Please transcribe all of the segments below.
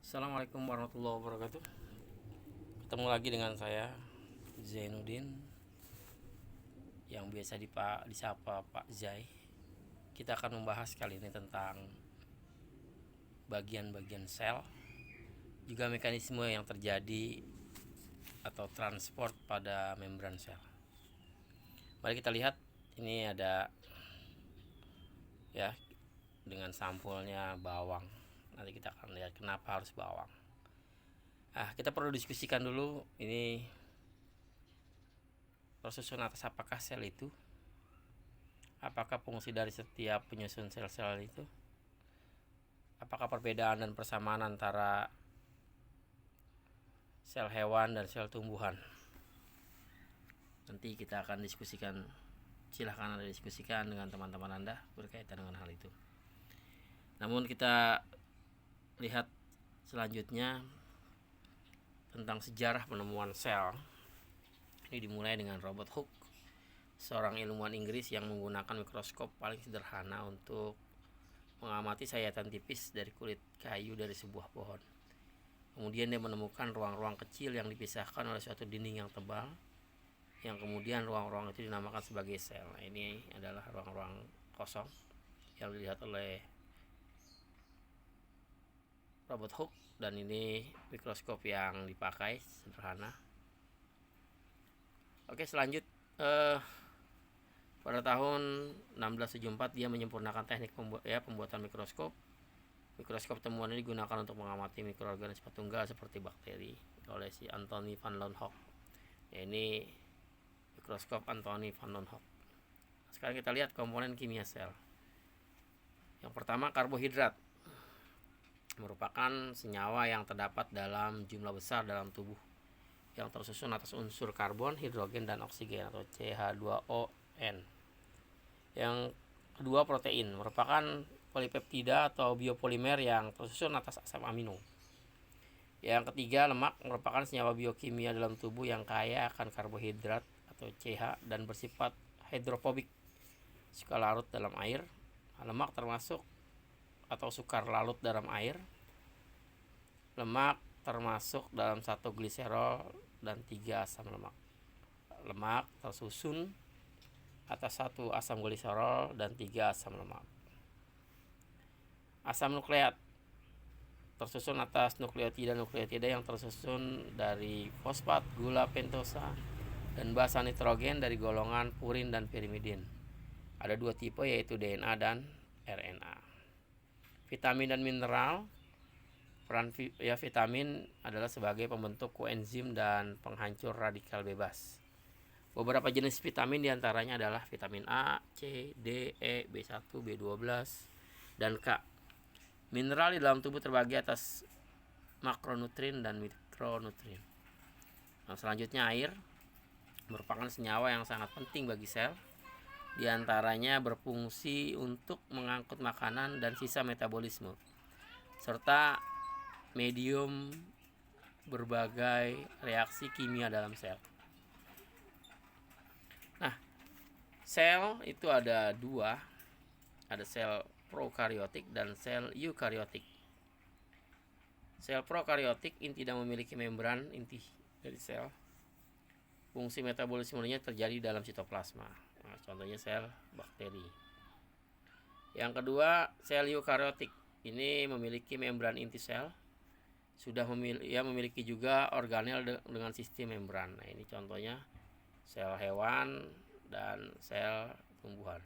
Assalamualaikum warahmatullahi wabarakatuh. Ketemu lagi dengan saya Zainuddin, yang biasa disapa Pak Zai. Kita akan membahas kali ini tentang bagian-bagian sel, juga mekanisme yang terjadi atau transport pada membran sel. Mari kita lihat, ini ada ya dengan sampulnya bawang. Nanti kita akan lihat kenapa harus bawang. Kita perlu diskusikan dulu ini prosesun atas apakah sel itu, apakah fungsi dari setiap penyusun sel-sel itu, apakah perbedaan dan persamaan antara sel hewan dan sel tumbuhan. Nanti kita akan diskusikan, silahkan Anda diskusikan dengan teman-teman Anda berkaitan dengan hal itu. Namun kita lihat selanjutnya tentang sejarah penemuan sel. Ini dimulai dengan Robert Hooke, seorang ilmuwan Inggris yang menggunakan mikroskop paling sederhana untuk mengamati sayatan tipis dari kulit kayu dari sebuah pohon. Kemudian dia menemukan ruang-ruang kecil yang dipisahkan oleh suatu dinding yang tebal, yang kemudian ruang-ruang itu dinamakan sebagai sel. Nah, ini adalah ruang-ruang kosong yang dilihat oleh Robert Hooke, dan ini mikroskop yang dipakai sederhana. Oke, pada tahun 1674 dia menyempurnakan teknik pembuatan mikroskop. Mikroskop temuan ini digunakan untuk mengamati mikroorganisme tunggal seperti bakteri oleh si Anthony van Leeuwenhoek. Ini mikroskop Anthony van Leeuwenhoek. Sekarang kita lihat komponen kimia sel. Yang pertama, karbohidrat merupakan senyawa yang terdapat dalam jumlah besar dalam tubuh, yang tersusun atas unsur karbon, hidrogen, dan oksigen atau CH2ON. Yang kedua, protein merupakan polipeptida atau biopolimer yang tersusun atas asam amino. Yang ketiga, lemak merupakan senyawa biokimia dalam tubuh yang kaya akan karbohidrat atau CH dan bersifat hidrofobik, suka larut dalam air. Lemak termasuk atau sukar larut dalam air. Lemak termasuk dalam satu gliserol dan 3 asam lemak. Lemak tersusun atas 1 asam gliserol dan 3 asam lemak. Asam nukleat tersusun atas nukleotida yang tersusun dari fosfat, gula pentosa, dan basa nitrogen dari golongan purin dan pirimidin. Ada 2 tipe, yaitu DNA dan RNA. Vitamin dan mineral. Peran vitamin adalah sebagai pembentuk koenzim dan penghancur radikal bebas. Beberapa jenis vitamin diantaranya adalah vitamin A, C, D, E, B1, B12, dan K. Mineral di dalam tubuh terbagi atas makronutrien dan mikronutrien. Selanjutnya, air merupakan senyawa yang sangat penting bagi sel. Di antaranya berfungsi untuk mengangkut makanan dan sisa metabolisme, serta medium berbagai reaksi kimia dalam sel. Nah, sel itu ada 2, ada sel prokariotik dan sel eukariotik. Sel prokariotik ini tidak memiliki membran inti dari sel. Fungsi metabolismenya terjadi dalam sitoplasma. Nah, contohnya sel bakteri. Yang kedua, sel eukariotik ini memiliki membran inti sel. Memiliki juga organel dengan sistem membran. Nah, ini contohnya sel hewan dan sel tumbuhan.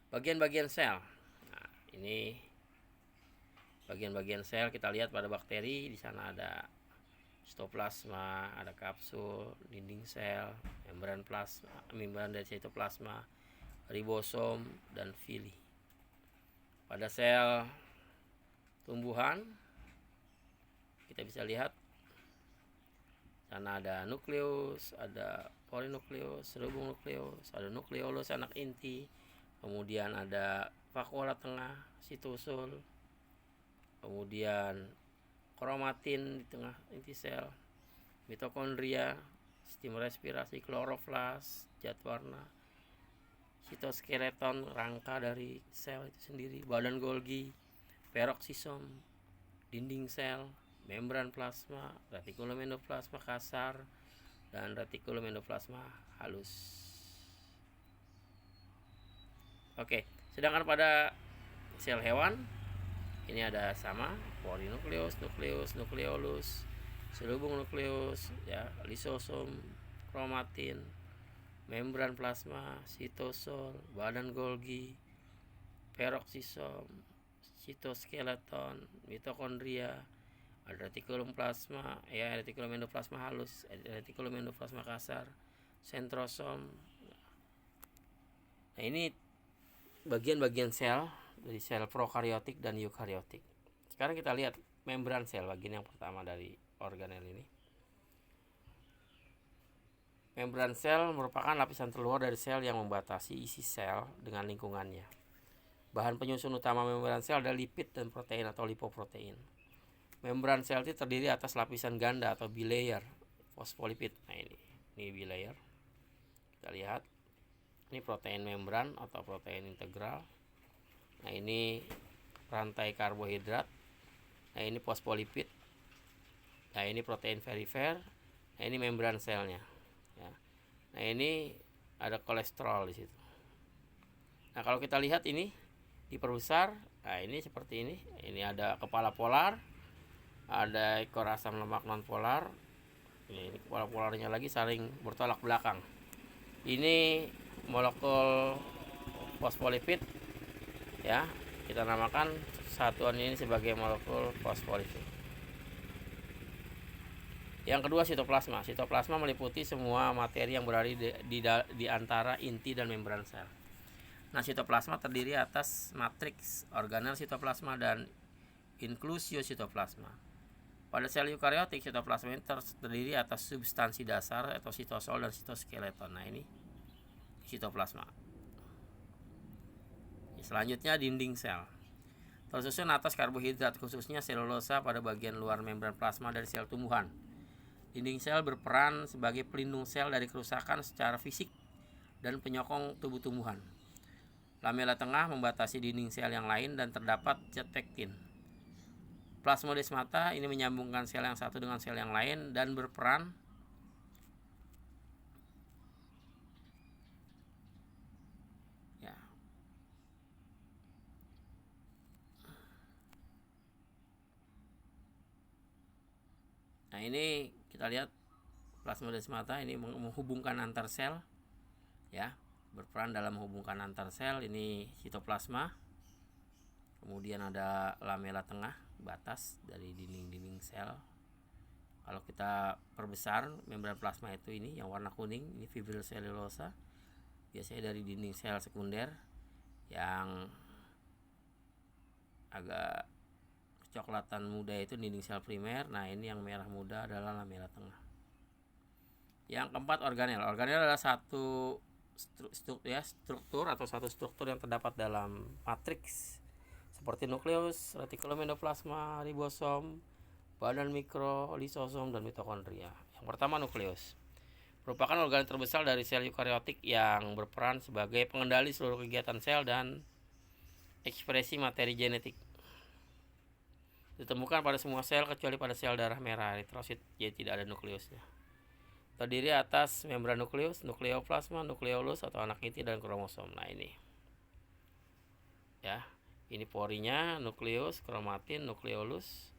Bagian-bagian sel. Nah, ini bagian-bagian sel kita lihat pada bakteri. Di sana ada sitoplasma, ada kapsul, dinding sel, membran dari sitoplasma, ribosom, dan villi. Pada sel tumbuhan kita bisa lihat sana ada nukleus, ada polinukleus, serubung nukleus, ada nukleolus anak inti, kemudian ada vakuola tengah, sitosul, kemudian kromatin di tengah inti sel, mitokondria, sistem respirasi, kloroflas, zat warna, sitoskeleton, rangka dari sel itu sendiri, badan Golgi, peroksisom, dinding sel, membran plasma, retikulum endoplasma kasar, dan retikulum endoplasma halus. Oke, sedangkan pada sel hewan ini ada sama polinukleus, nukleus, nukleolus, selubung nukleus, ya, lisosom, kromatin, membran plasma, sitosol, badan Golgi, peroksisom, sitoskeleton, mitokondria, ada retikulum plasma, ya, retikulum endoplasma halus, retikulum endoplasma kasar, sentrosom. Nah, ini bagian-bagian sel dari sel prokariotik dan eukariotik. Sekarang kita lihat membran sel, bagian yang pertama dari organel ini. Membran sel merupakan lapisan terluar dari sel yang membatasi isi sel dengan lingkungannya. Bahan penyusun utama membran sel adalah lipid dan protein atau lipoprotein. Membran sel itu terdiri atas lapisan ganda atau bilayer fosfolipid. Nah, ini bilayer. Kita lihat. Ini protein membran atau protein integral. Nah, ini rantai karbohidrat. Nah, ini fosfolipid. Nah, ini protein perifer. Nah, ini membran selnya. Ya. Nah, ini ada kolesterol di situ. Nah, kalau kita lihat ini diperbesar, nah ini seperti ini. Ini ada kepala polar, ada ekor asam lemak non polar. Ini kepala polarnya lagi saling bertolak belakang. Ini molekul fosfolipid, ya, kita namakan satuan ini sebagai molekul fosfolipid. Yang kedua, sitoplasma. Sitoplasma meliputi semua materi yang berada di antara inti dan membran sel. Nah, sitoplasma terdiri atas matriks, organel sitoplasma, dan inklusio sitoplasma. Pada sel eukariotik, sitoplasma ini terdiri atas substansi dasar atau sitosol dan sitoskeleton. Nah, ini sitoplasma. Selanjutnya, dinding sel. Tersusun atas karbohidrat, khususnya selulosa pada bagian luar membran plasma dari sel tumbuhan. Dinding sel berperan sebagai pelindung sel dari kerusakan secara fisik dan penyokong tubuh tumbuhan. Lamela tengah membatasi dinding sel yang lain dan terdapat zat pektin. Plasmodesmata ini menyambungkan sel yang satu dengan sel yang lain dan berperan Nah, ini kita lihat plasmodesmata ini menghubungkan antar sel, ya, berperan dalam menghubungkan antar sel. Ini sitoplasma, kemudian ada lamela tengah, batas dari dinding-dinding sel. Kalau kita perbesar membran plasma itu ini yang warna kuning, ini fibril selulosa, biasanya dari dinding sel sekunder. Yang agak kecoklatan muda itu dinding sel primer. Nah, ini yang merah muda adalah lamela tengah. Yang keempat, organel. Organel adalah satu struktur atau satu struktur yang terdapat dalam matriks seperti nukleus, retikulum endoplasma, ribosom, badan mikro, lisosom, dan mitokondria. Yang pertama, nukleus merupakan organel terbesar dari sel eukariotik yang berperan sebagai pengendali seluruh kegiatan sel dan ekspresi materi genetik. Ditemukan pada semua sel kecuali pada sel darah merah eritrosit, jadi tidak ada nukleusnya. Terdiri atas membran nukleus, nukleoplasma, nukleolus atau anak inti, dan kromosom. Nah, ini, ya, ini porinya, nukleus, kromatin, nukleolus.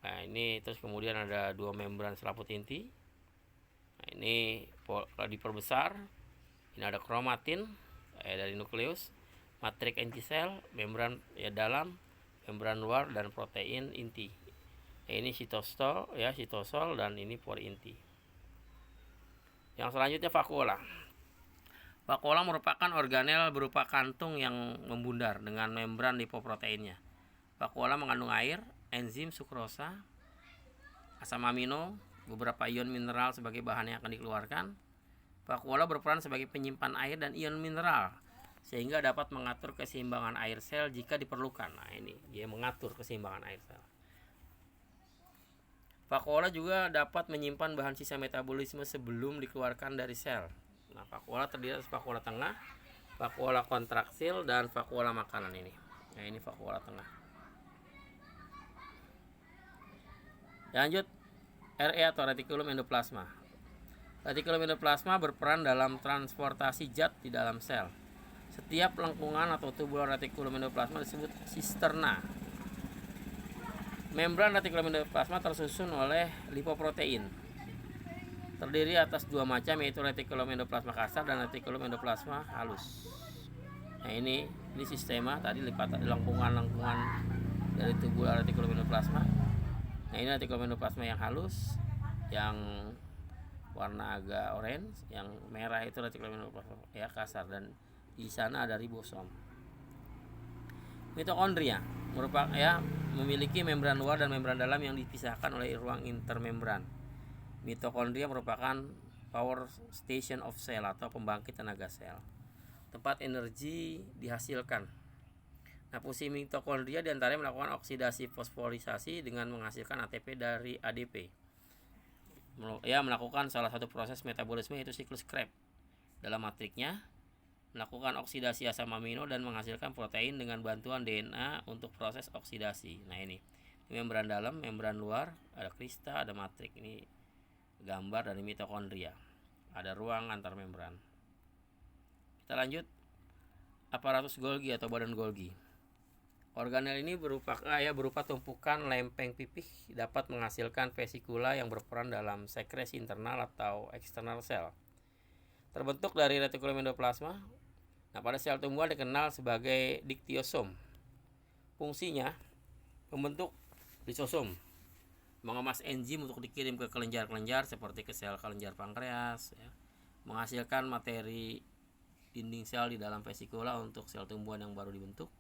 Nah, ini terus kemudian ada dua membran selaput inti. Nah, ini kalau diperbesar, ini ada kromatin dari nukleus, matrik inti sel, membran dalam, membran luar, dan protein inti. Nah, ini sitosol, ya, sitosol, dan ini pori inti. Yang selanjutnya, vakuola. Vakuola merupakan organel berupa kantung yang membundar dengan membran lipoproteinnya. Vakuola mengandung air, enzim sukrosa, asam amino, beberapa ion mineral sebagai bahan yang akan dikeluarkan. Vakuola berperan sebagai penyimpan air dan ion mineral sehingga dapat mengatur keseimbangan air sel jika diperlukan. Nah, ini dia mengatur keseimbangan air sel. Vakuola juga dapat menyimpan bahan sisa metabolisme sebelum dikeluarkan dari sel. Nah, vakuola terdiri atas vakuola tengah, vakuola kontraksil, dan vakuola makanan ini. Nah, ini vakuola tengah. Lanjut, RE atau retikulum endoplasma. Retikulum endoplasma berperan dalam transportasi zat di dalam sel. Setiap lengkungan atau tubular retikulum endoplasma disebut sisterna. Membran retikulum endoplasma tersusun oleh lipoprotein. Terdiri atas dua macam, yaitu retikulum endoplasma kasar dan retikulum endoplasma halus. Nah, ini sistema tadi lengkungan-lengkungan dari tubular retikulum endoplasma. Nah, ini retikulum endoplasma yang halus, yang warna agak orange, yang merah itu retikulum endoplasma ya kasar, dan di sana ada ribosom. Mitokondria merupakan memiliki membran luar dan membran dalam yang dipisahkan oleh ruang intermembran. Mitokondria merupakan power station of cell atau pembangkit tenaga sel, tempat energi dihasilkan. Nah, fungsi mitokondria diantaranya melakukan oksidasi fosforisasi dengan menghasilkan ATP dari ADP. Melakukan salah satu proses metabolisme yaitu siklus Krebs. Dalam matriknya, melakukan oksidasi asam amino dan menghasilkan protein dengan bantuan DNA untuk proses oksidasi. Nah, ini membran dalam, membran luar, ada krista, ada matrik. Ini gambar dari mitokondria. Ada ruang antar membran. Kita lanjut, aparatus Golgi atau badan Golgi. Organel ini berupa tumpukan lempeng pipih, dapat menghasilkan vesikula yang berperan dalam sekresi internal atau eksternal sel. Terbentuk dari retikulum endoplasma. Nah, pada sel tumbuhan dikenal sebagai diktiosom. Fungsinya membentuk lisosom, mengemas enzim untuk dikirim ke kelenjar-kelenjar seperti ke sel kelenjar pankreas, menghasilkan materi dinding sel di dalam vesikula untuk sel tumbuhan yang baru dibentuk,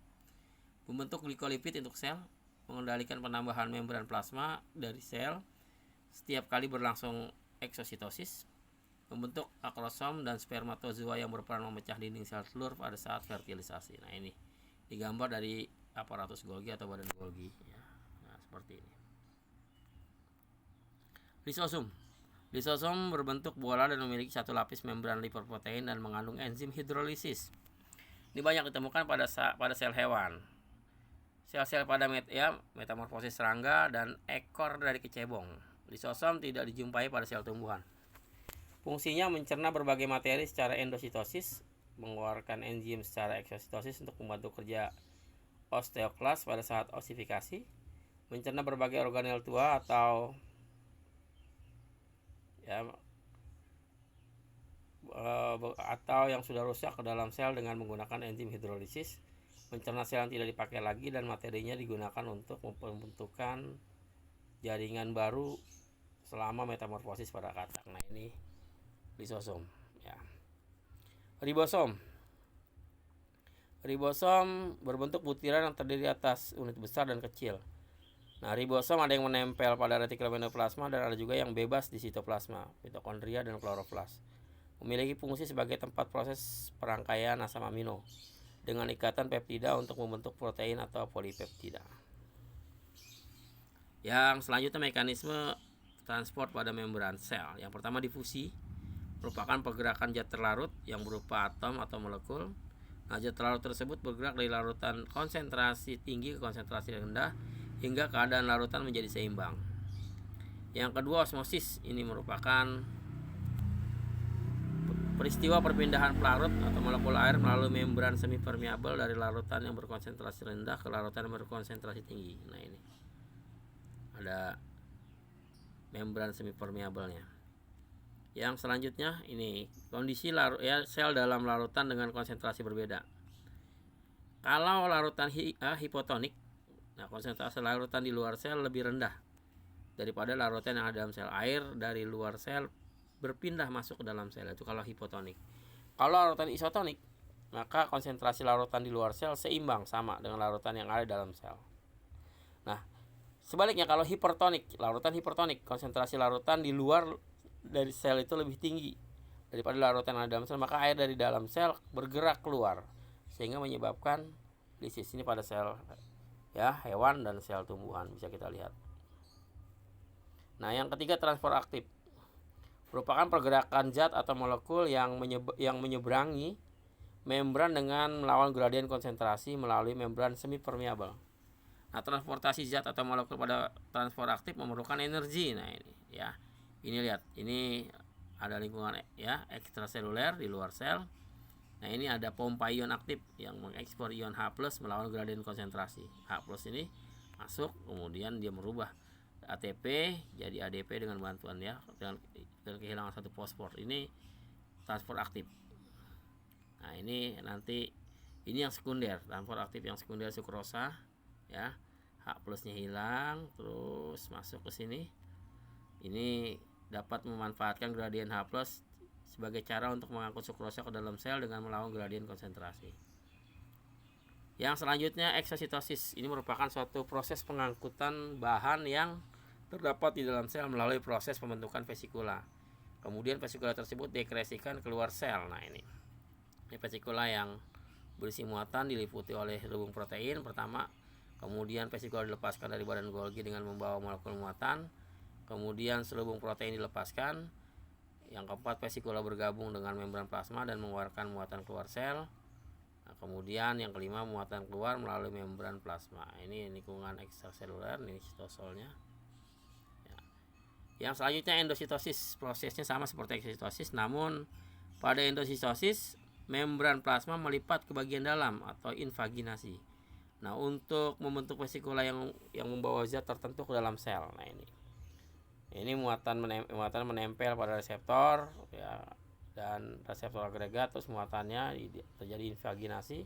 membentuk glikolipid untuk sel, mengendalikan penambahan membran plasma dari sel setiap kali berlangsung eksositosis, membentuk akrosom dan spermatozoa yang berperan memecah dinding sel telur pada saat fertilisasi. Nah, ini digambar dari aparatus Golgi atau badan Golgi. Nah, seperti ini. Lisosom berbentuk bola dan memiliki satu lapis membran lipoprotein dan mengandung enzim hidrolisis. Ini banyak ditemukan pada sel hewan. Sel-sel pada metamorfosis serangga dan ekor dari kecebong. Lisosom tidak dijumpai pada sel tumbuhan. Fungsinya mencerna berbagai materi secara endositosis, mengeluarkan enzim secara eksositosis untuk membantu kerja osteoklas pada saat osifikasi, mencerna berbagai organel tua atau yang sudah rusak ke dalam sel dengan menggunakan enzim hidrolisis, mencerna sel yang tidak dipakai lagi dan materinya digunakan untuk pembentukan jaringan baru selama metamorfosis pada kacang. Nah, ini lisosom. Ribosom berbentuk butiran yang terdiri atas unit besar dan kecil. Nah, ribosom ada yang menempel pada retikulum endoplasma dan ada juga yang bebas di sitoplasma, mitokondria dan kloroplas. Memiliki fungsi sebagai tempat proses perangkaian asam amino dengan ikatan peptida untuk membentuk protein atau polipeptida. Yang selanjutnya mekanisme transport pada membran sel. Yang pertama difusi, merupakan pergerakan zat terlarut yang berupa atom atau molekul. Nah, zat terlarut tersebut bergerak dari larutan konsentrasi tinggi ke konsentrasi rendah hingga keadaan larutan menjadi seimbang. Yang kedua osmosis, ini merupakan peristiwa perpindahan pelarut atau molekul air melalui membran semipermeabel dari larutan yang berkonsentrasi rendah ke larutan yang berkonsentrasi tinggi. Nah, ini ada membran semipermeabelnya. Yang selanjutnya ini kondisi sel dalam larutan dengan konsentrasi berbeda. Kalau larutan hipotonik, nah konsentrasi larutan di luar sel lebih rendah daripada larutan yang ada dalam sel. Air dari luar sel berpindah masuk ke dalam sel, itu kalau hipotonik. Kalau larutan isotonik, maka konsentrasi larutan di luar sel seimbang sama dengan larutan yang ada dalam sel. Nah, sebaliknya kalau hipertonik, larutan hipertonik, konsentrasi larutan di luar dari sel itu lebih tinggi daripada larutan yang ada dalam sel, maka air dari dalam sel bergerak keluar sehingga menyebabkan lisis. Ini pada sel hewan dan sel tumbuhan bisa kita lihat. Nah, yang ketiga transport aktif, merupakan pergerakan zat atau molekul yang menyeberangi membran dengan melawan gradien konsentrasi melalui membran semipermeabel. Nah, transportasi zat atau molekul pada transport aktif memerlukan energi. Nah, ini ya. Ini lihat, ini ada lingkungan ya ekstraseluler di luar sel. Nah, ini ada pompa ion aktif yang mengekspor ion H+ melawan gradien konsentrasi. H+ ini masuk, kemudian dia merubah ATP jadi ADP dengan bantuan ya dengan kehilangan satu fosfor. Ini transport aktif. Nah, ini nanti ini yang sekunder, transport aktif yang sekunder sukrosa ya. H+-nya hilang, terus masuk ke sini. Ini dapat memanfaatkan gradien H+ sebagai cara untuk mengangkut sukrosa ke dalam sel dengan melawan gradien konsentrasi. Yang selanjutnya eksositosis. Ini merupakan suatu proses pengangkutan bahan yang terdapat di dalam sel melalui proses pembentukan vesikula. Kemudian vesikula tersebut diekskresikan keluar sel. Nah, ini vesikula yang berisi muatan diliputi oleh selubung protein pertama. Kemudian vesikula dilepaskan dari badan Golgi dengan membawa molekul muatan. Kemudian selubung protein dilepaskan. Yang keempat, vesikula bergabung dengan membran plasma dan mengeluarkan muatan keluar sel. Nah, kemudian yang kelima, muatan keluar melalui membran plasma. Ini lingkungan ekstraseluler, ini sitosolnya. Ya. Yang selanjutnya endositosis. Prosesnya sama seperti eksositosis, namun pada endositosis membran plasma melipat ke bagian dalam atau invaginasi. Nah, untuk membentuk vesikula yang membawa zat tertentu ke dalam sel. Nah, ini muatan menempel pada reseptor ya, dan reseptor agregat, terus muatannya terjadi invaginasi.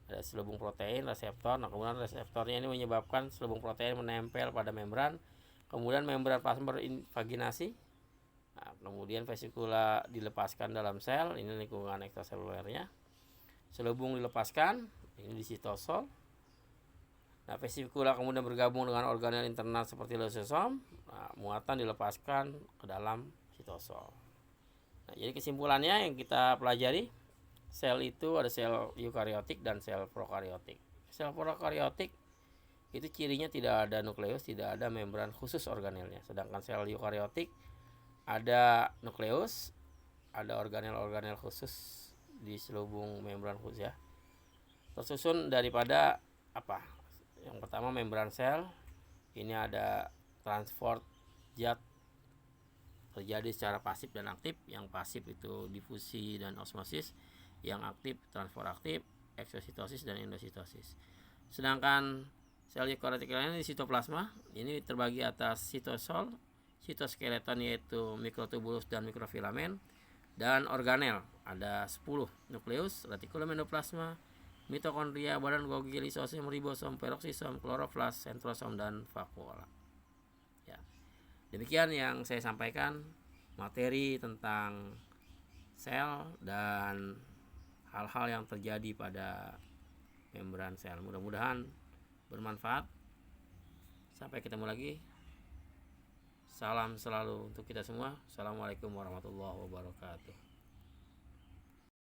Ada selubung protein reseptor. Nah, kemudian reseptornya ini menyebabkan selubung protein menempel pada membran. Kemudian membran plasma berinvaginasi. Nah, kemudian vesikula dilepaskan dalam sel. Ini lingkungan ekstraselulernya. Selubung dilepaskan. Ini di sitosol. Nah, vesikula kemudian bergabung dengan organel internal seperti lysosom. Nah, muatan dilepaskan ke dalam sitosol. Nah, jadi kesimpulannya yang kita pelajari, sel itu ada sel eukariotik dan sel prokariotik. Sel prokariotik itu cirinya tidak ada nukleus, tidak ada membran khusus organelnya. Sedangkan sel eukariotik ada nukleus, ada organel-organel khusus di selubung membran khusus ya. Tersusun daripada apa? Yang pertama membran sel. Ini ada transport zat terjadi secara pasif dan aktif. Yang pasif itu difusi dan osmosis, yang aktif transport aktif, eksositosis dan endositosis. Sedangkan sel eukariotik lainnya di sitoplasma ini terbagi atas sitosol, sitoskeleton yaitu mikrotubulus dan mikrofilamen, dan organel ada 10, nukleus, retikulum endoplasma, mitokondria, badan Golgi, lisosom, ribosom, peroksisom, kloroflas, sentrosom, dan vakuola. Ya. Demikian yang saya sampaikan materi tentang sel dan hal-hal yang terjadi pada membran sel. Mudah-mudahan bermanfaat. Sampai ketemu lagi. Salam selalu untuk kita semua. Assalamualaikum warahmatullahi wabarakatuh.